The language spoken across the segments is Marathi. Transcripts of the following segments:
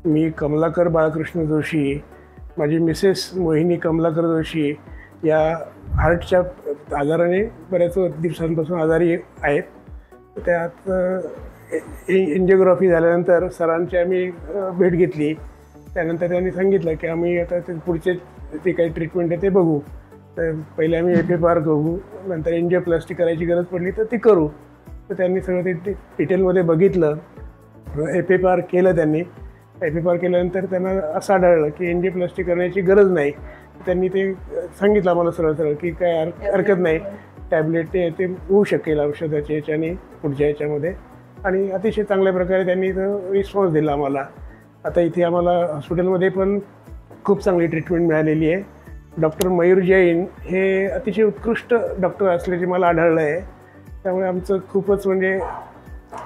मी कमलाकर बाळकृष्ण जोशी, माझी मिसेस मोहिनी कमलाकर जोशी या हार्टच्या आजाराने बऱ्याच दिवसांपासून आजारी आहेत. त्यात एंजिओग्राफी झाल्यानंतर सरांची आम्ही भेट घेतली. त्यानंतर त्यांनी सांगितलं की आम्ही आता ते पुढचे जे काही ट्रीटमेंट आहे ते बघू. तर पहिले आम्ही FFR बघू, नंतर एंजिओप्लास्टी करायची गरज पडली तर ती करू. तर त्यांनी सगळं ते डिटेलमध्ये बघितलं. FFR केलं त्यांनी. FFR केल्यानंतर त्यांना असं आढळलं की एंजिओप्लास्टी करण्याची गरज नाही. त्यांनी ते सांगितलं आम्हाला सरळ की काय हरकत नाही, टॅबलेट ते होऊ शकेल औषधाच्या याच्याने पुढच्या याच्यामध्ये. आणि अतिशय चांगल्या प्रकारे त्यांनी रिस्पॉन्स दिला आम्हाला. आता इथे आम्हाला हॉस्पिटलमध्ये पण खूप चांगली ट्रीटमेंट मिळालेली आहे. डॉक्टर मयूर जैन हे अतिशय उत्कृष्ट डॉक्टर असल्याचे मला आढळलं आहे. त्यामुळे आमचं खूपच म्हणजे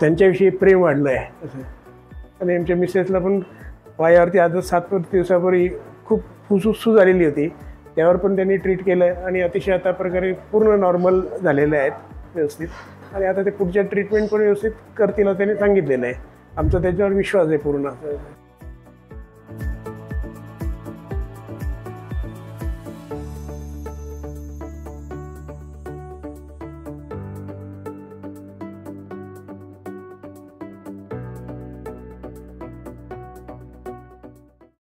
त्यांच्याविषयी प्रेम वाढलं आहे असं. आणि आमच्या मिसेसला पण पायावरती आज 7 दिवसापूर्वी खूप फुसफुस झालेली होती, त्यावर पण त्यांनी ट्रीट केलं आणि अतिशय आता प्रकारे पूर्ण नॉर्मल झालेले आहेत व्यवस्थित. आणि आता ते पुढच्या ट्रीटमेंट पण व्यवस्थित करतील असं त्यांनी सांगितलेलं आहे. आमचा त्याच्यावर विश्वास आहे पूर्ण.